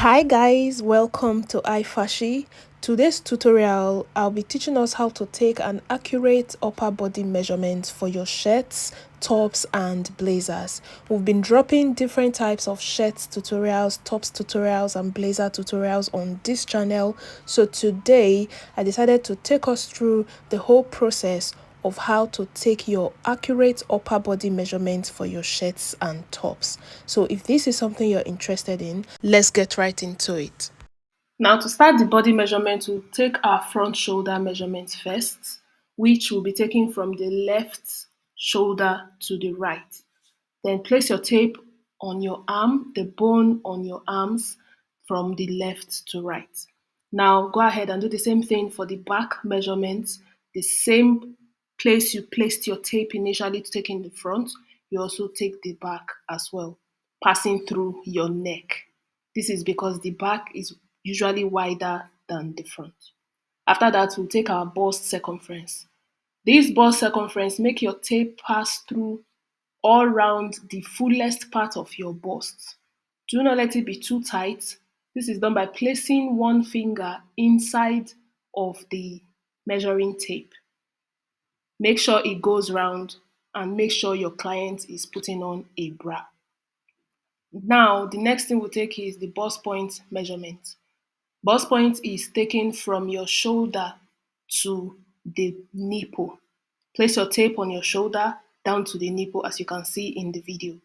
Hi guys, welcome to iFashi. Today's tutorial, I'll be teaching us how to take an accurate upper body measurement for your shirts, tops and blazers. We've been dropping different types of shirts tutorials, tops tutorials and blazer tutorials on this channel. So today, I decided to take us through the whole process of how to take your accurate upper body measurements for your shirts and tops. So if this is something you're interested in, let's get right into it. Now to start the body measurement, we'll take our front shoulder measurement first, which will be taken from the left shoulder to the right. Then place your tape on your arm, the bone on your arms from the left to right. Now go ahead and do the same thing for the back measurements. The same place you placed your tape initially to take in the front, you also take the back as well, passing through your neck. This is because the back is usually wider than the front. After that, we'll take our bust circumference. This bust circumference, make your tape pass through all round the fullest part of your bust. Do not let it be too tight. This is done by placing one finger inside of the measuring tape. Make sure it goes round and make sure your client is putting on a bra. Now, the next thing we'll take is the bust point measurement. Bust point is taken from your shoulder to the nipple. Place your tape on your shoulder down to the nipple as you can see in the video.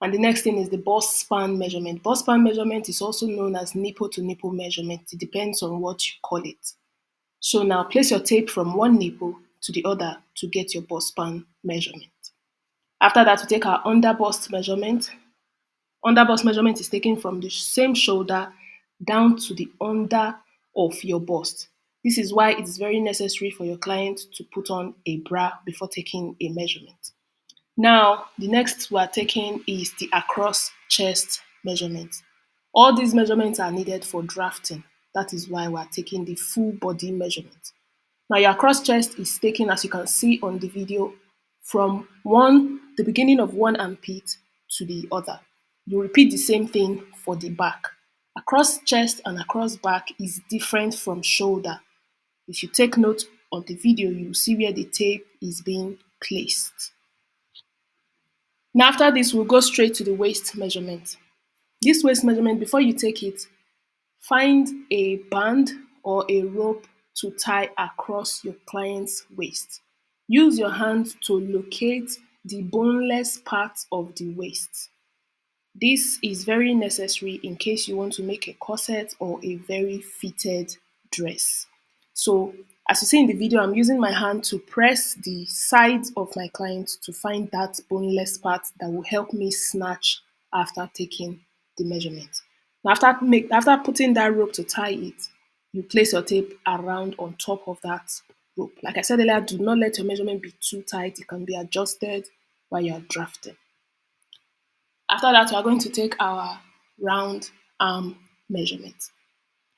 And the next thing is the bust span measurement. Bust span measurement is also known as nipple to nipple measurement. It depends on what you call it. So now place your tape from one nipple to the other to get your bust span measurement. After that, we take our under bust measurement. Under bust measurement is taken from the same shoulder down to the under of your bust. This is why it is very necessary for your client to put on a bra before taking a measurement. Now, the next we are taking is the across chest measurement. All these measurements are needed for drafting. That is why we are taking the full body measurement. Now, your across chest is taken, as you can see on the video, from the beginning of one armpit to the other. You repeat the same thing for the back. Across chest and across back is different from shoulder. If you take note on the video, you will see where the tape is being placed. Now after this, we'll go straight to the waist measurement. This waist measurement, before you take it, find a band or a rope to tie across your client's waist. Use your hand to locate the boneless part of the waist. This is very necessary in case you want to make a corset or a very fitted dress. So as you see in the video, I'm using my hand to press the sides of my client to find that boneless part that will help me snatch after taking the measurement. Now after putting that rope to tie it, you place your tape around on top of that rope. Like I said earlier, do not let your measurement be too tight. It can be adjusted while you're drafting. After that, we are going to take our round arm measurement.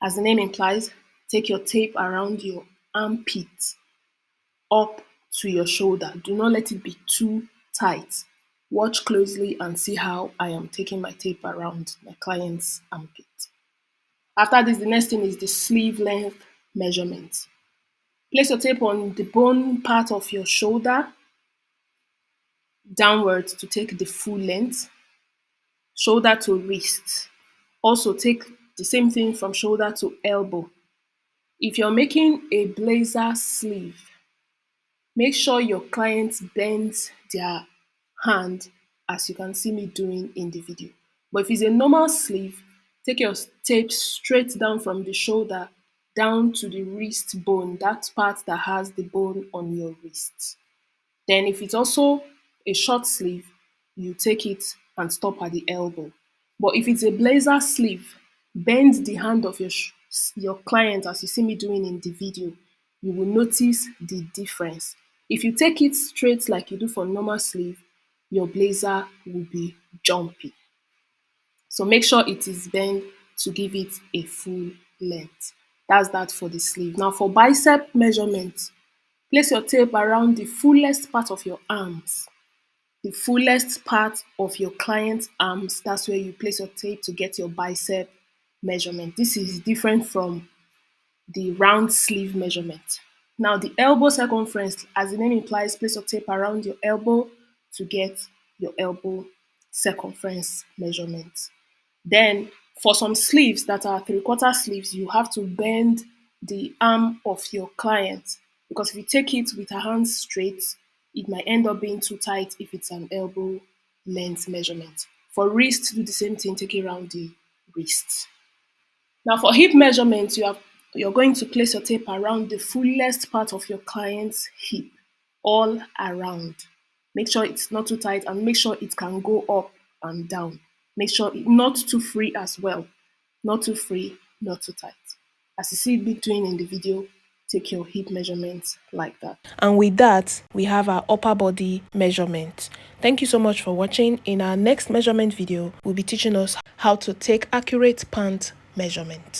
As the name implies, take your tape around your armpit up to your shoulder. Do not let it be too tight. Watch closely and see how I am taking my tape around my client's armpit. After this, the next thing is the sleeve length measurement. Place your tape on the bone part of your shoulder downwards to take the full length. Shoulder to wrist. Also take the same thing from shoulder to elbow. If you're making a blazer sleeve, make sure your client bends their hand as you can see me doing in the video. But if it's a normal sleeve, take your tape straight down from the shoulder down to the wrist bone, that part that has the bone on your wrist. Then if it's also a short sleeve, you take it and stop at the elbow. But if it's a blazer sleeve, bend the hand of your client as you see me doing in the video. You will notice the difference. If you take it straight like you do for normal sleeve, your blazer will be jumpy. So make sure it is bent to give it a full length. That's that for the sleeve. Now for bicep measurement, place your tape around the fullest part of your arms. The fullest part of your client's arms, that's where you place your tape to get your bicep measurement. This is different from the round sleeve measurement. Now, the elbow circumference, as the name implies, place your tape around your elbow to get your elbow circumference measurement. Then, for some sleeves that are three-quarter sleeves, you have to bend the arm of your client, because if you take it with her hands straight, it might end up being too tight if it's an elbow length measurement. For wrist, do the same thing, take it around the wrist. Now for hip measurement, you're going to place your tape around the fullest part of your client's hip, all around. Make sure it's not too tight and make sure it can go up and down. Make sure not too free as well. Not too free, not too tight. As you see me doing in the video, take your hip measurements like that. And with that, we have our upper body measurement. Thank you so much for watching. In our next measurement video, we'll be teaching us how to take accurate pant measurement.